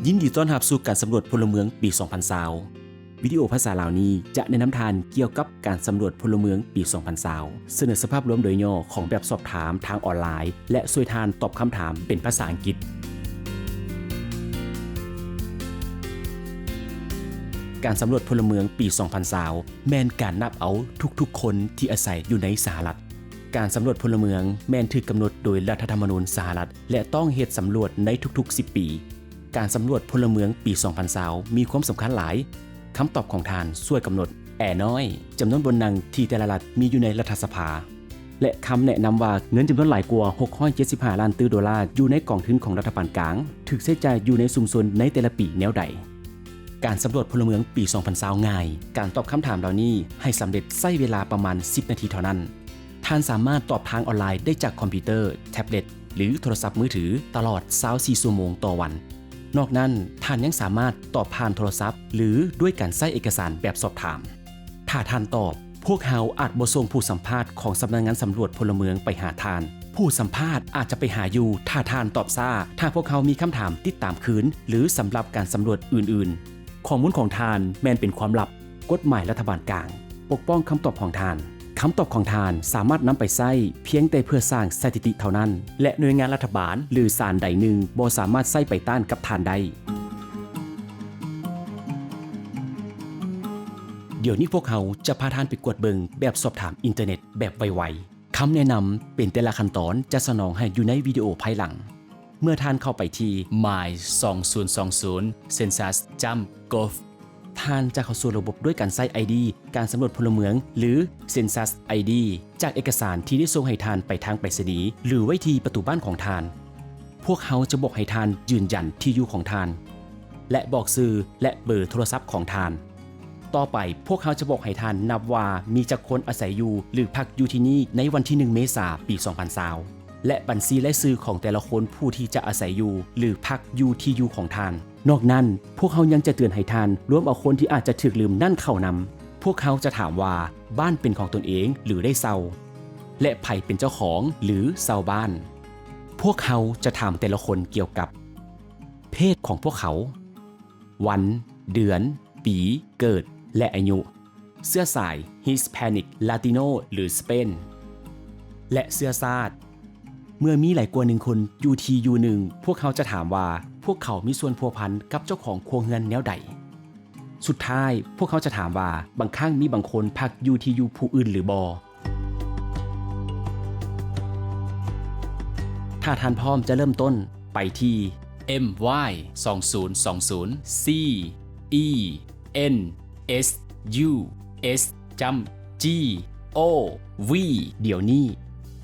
ยินดีต้อนรับสู่การสำรวจพลเมืองปี 2020 วิดีโอภาษาลาวนี้จะแนะนำทานเกี่ยวกับการสำรวจพลเมืองปี 2020 เสนอสภาพรวมโดยย่อของแบบสอบถามทางออนไลน์และช่วยทานตอบคำถามเป็นภาษาอังกฤษการสำรวจพลเมืองปี 2020 แม่นการนับเอาทุกๆคนที่อาศัยอยู่ในสหรัฐการสำรวจพลเมืองแม่นถูกกำหนดโดยรัฐธรรมนูญสหรัฐและต้องเฮ็ดสำรวจในทุกๆ 10 ปีการสำรวจพลเมืองปี 2020 มีความสำคัญหลายคำตอบของทานช่วยกำหนดน้อยจำนวนบนนั่งที่แต่ละรัฐมีอยู่ในรัฐสภาและคำแนะนำว่าเงินจำนวนหลายกว่า675 ล้านดอลลาร์อยู่ในกองทุนของรัฐบาลกลางถูกใช้จ่ายอยู่ในชุมชนในแต่ละปีแนวใดการสำรวจพลเมืองปี 2020 ง่ายการตอบคำถามเหล่านี้ให้สำเร็จใช้เวลาประมาณ 10 นาทีเท่านั้นท่านสามารถตอบทางออนไลน์ได้จากคอมพิวเตอร์แท็บเล็ตหรือโทรศัพท์มือถือตลอด24 ชั่วโมงต่อวันนอกนั้นท่านยังสามารถตอบผ่านโทรศัพท์หรือด้วยการใช้เอกสารแบบสอบถามถ้าท่านตอบพวกเราอาจบ่ส่งผู้สัมภาษณ์ของสำนักงานสำรวจพลเมืองไปหาท่านผู้สัมภาษณ์อาจจะไปหาอยู่ถ้าท่านตอบช้าถ้าพวกเขามีคำถามติดตามคืนหรือสำหรับการสำรวจอื่นๆข้อมูลของท่านแม้นเป็นความลับกฎหมายรัฐบาลกลางปกป้องคำตอบของท่านคำตอบของท่านสามารถนำไปใช้เพียงแต่เพื่อสร้างสถิติเท่านั้นและหน่วยงานรัฐบาลหรือศาลใดหนึ่งบ่สามารถใช้ไปต้านกับท่านได้เดี๋ยวนี้พวกเขาจะพาท่านไปกวดเบิงแบบสอบถามอินเทอร์เน็ตแบบไวๆคำแนะนำเป็นแต่ละขั้นตอนจะสนองให้อยู่ในวิดีโอภายหลังเมื่อท่านเข้าไปที่ My 2020 Census.gov ท่านจะเข้าสู่ระบบด้วยการใช้ ID การสำรวจพลเมืองหรือ Census ID จากเอกสารที่ได้ส่งให้ท่านไปทางไปรษณีย์หรือไว้ที่ประตูบ้านของท่านพวกเขาจะบอกให้ท่านยืนยันที่อยู่ของท่านและบอกชื่อและเบอร์โทรศัพท์ของท่านต่อไปพวกเขาจะบอกให้ท่านนับว่ามีจักคนอาศัยอยู่หรือพักอยู่ที่นี่ในวันที่ 1 เมษายน ปี 2020 และบัญชีและชื่อของแต่ละคนผู้ที่จะอาศัยอยู่หรือพักอยู่ที่อยู่ของท่านนอกนั้นพวกเขายังจะเตือนให้ท่านรวมเอาคนที่อาจจะถูกลืมนั่นเข้านำพวกเขาจะถามว่าบ้านเป็นของตนเองหรือได้เช่าและไผเป็นเจ้าของหรือเช่าบ้านพวกเขาจะถามแต่ละคนเกี่ยวกับเพศของพวกเขาวันเดือนปีเกิดและอายุเสื้อสาย Hispanic Latino หรือ Spain และเสื้อชาติเมื่อมีหลายกว่า1คนอยู่ที่อยู่หนึ่งพวกเขาจะถามว่าพวกเขามีส่วนพัวพันกับเจ้าของครัวเรือนแนวใดสุดท้ายพวกเขาจะถามว่าบางครั้งมีบางคนพักอยู่ที่อยู่ผู้อื่นหรือบ่ถ้าท่านพร้อมจะเริ่มต้นไปที่ MY 2020 C E N S U S G O V เดี๋ยวนี้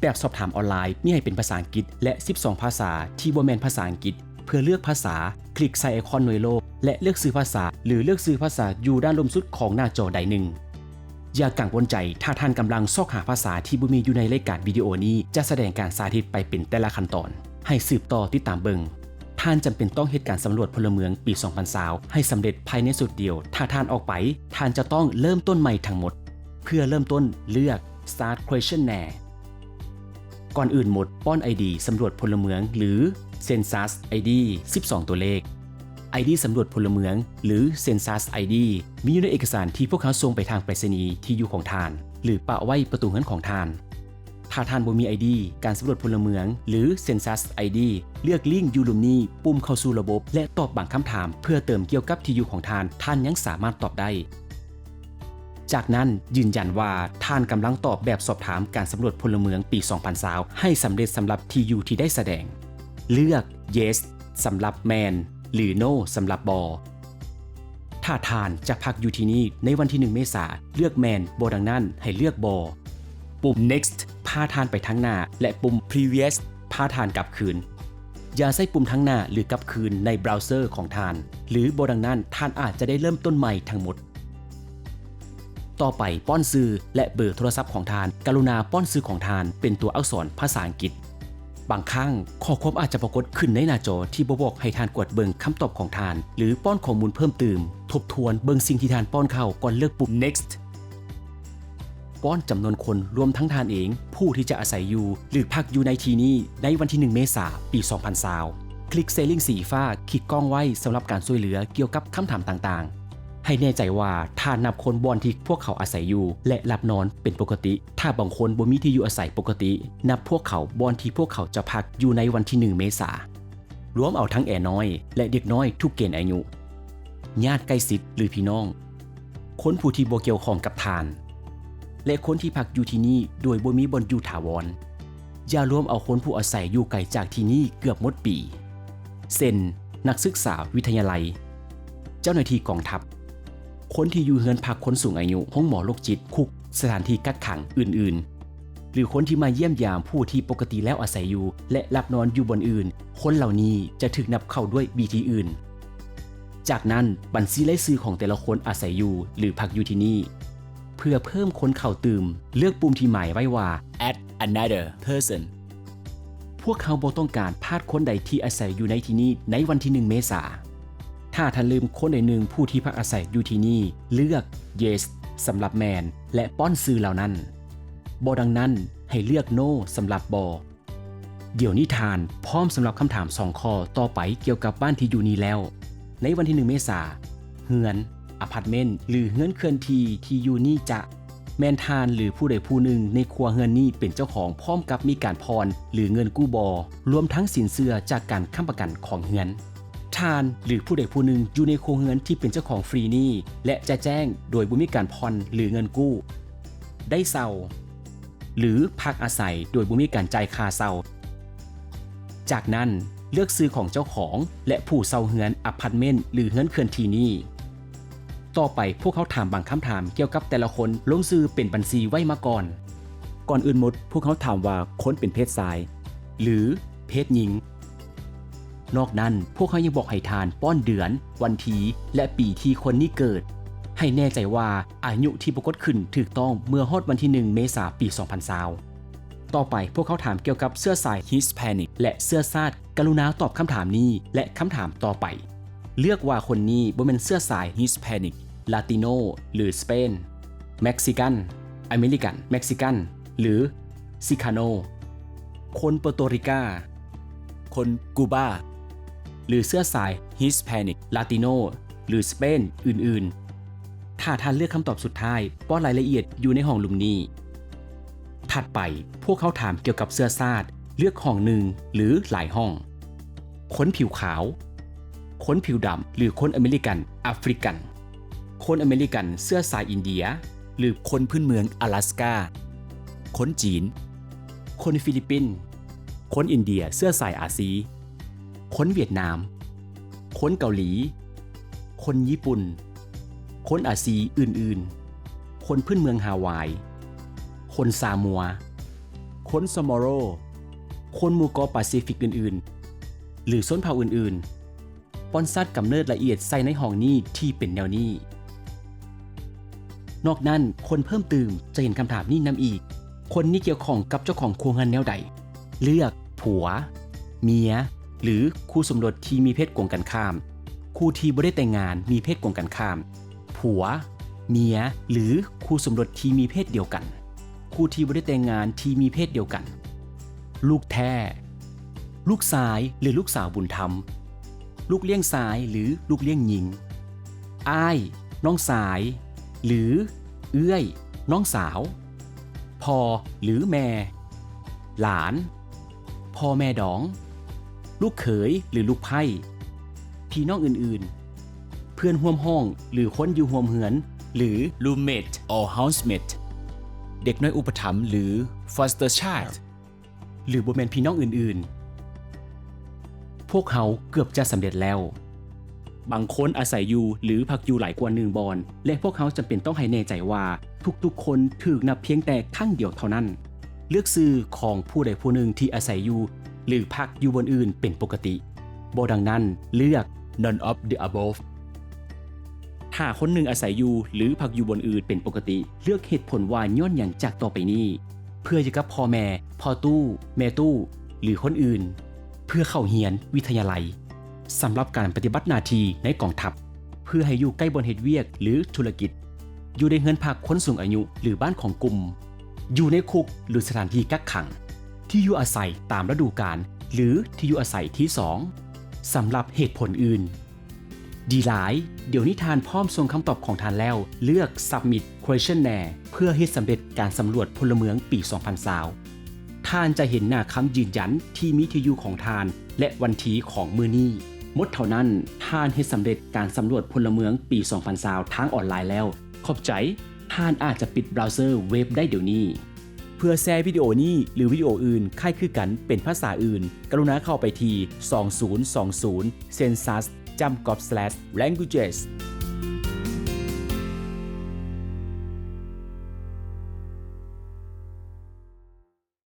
แบบสอบถามออนไลน์มีให้เป็นภาษาอังกฤษและ12ภาษาที่บ่แม่นภาษาอังกฤษเพื่อเลือกภาษาคลิกใส่ไอคอนหน่วยโลและเลือกซื้อภาษาหรือเลือกซื้อภาษาอยู่ด้านลมสุดของหน้าจอใดหนึ่งอย่ากังวลใจถ้าท่านกำลังซอกหาภาษาที่บ่มีอยู่ในรายการวิดีโอนี้จะแสดงการสาธิตไปเป็นแต่ละขั้นตอนให้สืบต่อติดตามเบิ่งท่านจำเป็นต้องเฮ็ดการสำรวจพลเมืองปี 2020 ให้สำเร็จภายในสุดเดียวถ้าท่านออกไปท่านจะต้องเริ่มต้นใหม่ทั้งหมดเพื่อเริ่มต้นเลือก Start Questionnaire ก่อนอื่นหมดป้อน ID สำรวจพลเมืองหรือ Census ID 12 ตัวเลข ID สำรวจพลเมืองหรือ Census ID มีอยู่ในเอกสารที่พวกเขาส่งไปทางไปรษณีย์ที่อยู่ของท่านหรือปะไว้ประตูเรือนของท่านถ้าท่านบ่มี ID การสำรวจพลเมืองหรือ Census ID เลือกลิงก์อยู่หลุมนี้ปุ่มเข้าสู่ระบบและตอบบางคำถามเพื่อเติมเกี่ยวกับที่อยู่ของท่านยังสามารถตอบได้จากนั้นยืนยันว่าท่านกำลังตอบแบบสอบถามการสำรวจพลเมืองปี 2020 ให้สำเร็จสำหรับที่อยู่ที่ได้แสดงเลือก Yes สำหรับ Man หรือ No สำหรับ Bo ถ้าท่านจะพักอยู่ที่นี่ในวันที่ 1 เมษายนเลือก Man บ่ดังนั้นให้เลือก Bo ปุ่ม Next พาท่านไปทางหน้าและปุ่ม Previous พาท่านกลับคืนอย่าใส่ปุ่มทั้งหน้าหรือกลับคืนในเบราว์เซอร์ของท่านหรือบ่ดังนั้นท่านอาจจะได้เริ่มต้นใหม่ทั้งหมดต่อไปป้อนชื่อและเบอร์โทรศัพท์ของท่านกรุณาป้อนชื่อของท่านเป็นตัวอักษรภาษาอังกฤษบางครั้งข้อความอาจจะปรากฏขึ้นในหน้าจอที่บอกให้ท่านกดเบิ่งคำตอบของท่านหรือป้อนข้อมูลเพิ่มเติมทบทวนเบิ่งสิ่งที่ท่านป้อนเข้าก่อนเลือกปุ่ม next ป้อนจำนวนคนรวมทั้งท่านเองผู้ที่จะอาศัยอยู่หรือพักอยู่ในที่นี้ในวันที่ 1 เมษายน ปี 2020 คลิกเซลลิงสีฟ้าคลิกกล้องไว้สำหรับการช่วยเหลือเกี่ยวกับคำถามต่างๆให้แน่ใจว่าถ้านับคนบอนที่พวกเขาอาศัยอยู่และหลับนอนเป็นปกติถ้าบางคนบ่มีที่อยู่อาศัยปกตินับพวกเขาบอนที่พวกเขาจะพักอยู่ในวันที่1 เมษายนรวมเอาทั้งแอน้อยและเด็กน้อยทุกเกณฑ์อายุญาติใกล้ชิดหรือพี่น้องคนผู้ที่บ่เกี่ยวข้องกับทานและคนที่พักอยู่ที่นี่โดยบ่มีบ่อนอยู่ถาวรอย่ารวมเอาคนผู้อาศัยอยู่ไกลจากที่นี่เกือบหมดปีเช่นนักศึกษาวิทยาลัยเจ้าหน้าที่กองทัพคนที่อยู่เฮือนพักคนสูงอายุห้องหมอโรคจิตคุกสถานที่กักขังอื่นๆหรือคนที่มาเยี่ยมยามผู้ที่ปกติแล้วอาศัยอยู่และหลับนอนอยู่บนอื่นคนเหล่านี้จะถูกนับเข้าด้วยวิธีอื่นจากนั้นบัญชีรายชื่อของแต่ละคนอาศัยอยู่หรือพักอยู่ที่นี่เพื่อเพิ่มคนเข้าตื่มเลือกปุ่มที่หมายไว้ว่า add another person พวกเขาบ่ต้องการพลาดคนใดที่อาศัยอยู่ในที่นี้ในวันที่1 เมษายนถ้าท่านลืมคนใดหนึ่งผู้ที่พักอาศัยอยู่ที่นี่เลือก yes สำหรับแมนและป้อนซื้อเหล่านั้นบ่ดังนั้นให้เลือก no สำหรับบ่เดี๋ยวนี้ทานพร้อมสำหรับคำถาม2 ข้อต่อไปเกี่ยวกับบ้านที่อยู่นี้แล้วในวันที่1 เมษายนเฮือนอพาร์ตเมนต์หรือเฮือนเคลื่อนที่อยู่นี่จะแมนทานหรือผู้ใดผู้หนึ่งในครัวเฮือนนี้เป็นเจ้าของพร้อมกับมีการผ่อนหรือเงินกู้บอรวมทั้งสินเชื่อจากการค้ำประกันของเฮือนทานหรือผู้ใดผู้หนึ่งอยู่ในครัวเฮือนที่เป็นเจ้าของฟรีนี้และจะแจ้งโดยบ่มีการผ่อนหรือเงินกู้ได้เช่าหรือพักอาศัยโดยบ่มีการจ่ายค่าเช่าจากนั้นเลือกซื้อของเจ้าของและผู้เช่าเฮือนอพาร์ตเมนต์หรือเฮือนเคลื่อนที่นี้ต่อไปพวกเขาถามบางคำถามเกี่ยวกับแต่ละคนลงชื่อเป็นบัญชีไว้มาก่อนอื่นหมดพวกเขาถามว่าคนเป็นเพศชายหรือเพศหญิงนอกนั้นพวกเขายังบอกให้ทานป้อนเดือนวันที่และปีที่คนนี้เกิดให้แน่ใจว่าอายุที่ปรากฏขึ้นถูกต้องเมื่อฮอดวันที่1 เมษายนปี 2020ต่อไปพวกเขาถามเกี่ยวกับเสื้อสาย Hispanic และเสื้อชาติกรุณาตอบคำถามนี้และคำถามต่อไปเลือกว่าคนนี้บ่เป็นเสื้อสาย Hispanic Latino หรือ Spain Mexican American Mexican หรือ Chicano คนเปอร์โตริกาคนกูบาหรือเสื้อสาย Hispanic Latino หรือ Spain อื่นๆถ้าท่านเลือกคำตอบสุดท้ายป้อนรายละเอียดอยู่ในห้องลุมนี้ถัดไปพวกเขาถามเกี่ยวกับเสื้อชาติเลือกห้องหนึ่งหรือหลายห้องคนผิวขาวคนผิวดำหรือคนอเมริกันแอฟริกันคนอเมริกันเสื้อสายอินเดียหรือคนพื้นเมือง阿拉斯ก้าคนจีนคนฟิลิปปินส์คนอินเดียเสื้อสายอาซีคนเวียดนามคนเกาหลีคนญี่ปุ่นคนอาซีอื่นๆคนพื้นเมืองฮาวายคนซามัวคนซอมอโรคนหมู่เกาะแปซิฟิกอื่นๆหรือชนเผ่าอื่นๆป้อนซัดกำเนิดละเอียดใส่ในห้องนี้ที่เป็นแนวนี้นอกนั้นคนเพิ่มเติมจะเห็นคำถามนี้นำอีกคนนี้เกี่ยวข้องกับเจ้าของครัวเรือนแนวใดเลือกผัวเมียหรือคู่สมรสที่มีเพศตรงกันข้ามคู่ที่บ่ได้แต่งงานมีเพศตรงกันข้ามผัวเมียหรือคู่สมรสที่มีเพศเดียวกันคู่ที่บ่ได้แต่งงานที่มีเพศเดียวกันลูกแท้ลูกชายหรือลูกสาวบุญธรรมลูกเลี้ยงชายหรือลูกเลี้ยงหญิงอ้ายน้องสายหรือเอื้อยน้องสาวพ่อหรือแม่หลานพ่อแม่ดองลูกเขยหรือลูกไผ่พี่น้องอื่นๆเพื่อนร่วมห้องหรือคนอยู่ร่วมเฮือนหรือ roommate or housemate เด็กน้อยอุปถัมภ์หรือ foster child หรือบ่แม่นพี่น้องอื่นๆพวกเขาเกือบจะสำเร็จแล้วบางคนอาศัยอยู่หรือพักอยู่หลายกว่า1 บอนและพวกเขาจำเป็นต้องให้แน่ใจว่าทุกๆคนถูกนับเพียงแต่ครั้งเดียวเท่านั้นเลือกซื้อของผู้ใดผู้หนึ่งที่อาศัยอยู่หรือพักอยู่บนอื่นเป็นปกติบ่ดังนั้นเลือก none of the above ถ้าคนหนึ่งอาศัยอยู่หรือพักอยู่บนอื่นเป็นปกติเลือกเหตุผลว่าย้อนหยังจากต่อไปนี้เพื่อจะกับพ่อแม่พ่อตู้แม่ตู้หรือคนอื่นเพื่อเข้าเรียนวิทยาลัยสำหรับการปฏิบัติหน้าที่ในกองทัพเพื่อให้อยู่ใกล้บอนเฮ็ดเวียกหรือธุรกิจอยู่ในเฮือนพักคนสูงอายุหรือบ้านของกลุ่มอยู่ในคุกหรือสถานที่กักขังที่อยู่อาศัยตามฤดูกาลหรือที่อยู่อาศัยที่2 สำหรับเหตุผลอื่น ดีหลายเดี๋ยวนี้ทานพร้อมส่งคำตอบของทานแล้วเลือก Submit Questionnaire เพื่อให้สำเร็จการสำรวจพลเมืองปี 2020ท่านจะเห็นหน้าคำยืนยันที่มีที่อยู่ของทานและวันที่ของมื้อนี้หมดเท่านั้นท่านให้สำเร็จการสำรวจพลเมืองปี 2020ทางออนไลน์แล้วขอบใจท่านอาจจะปิดเบราว์เซอร์เว็บได้เดี๋ยวนี้เพื่อแชร์วิดีโอนี้หรือวิดีโออื่นคล้ายคือกันเป็นภาษาอื่นกรุณาเข้าไปที่2020 census.gov/languages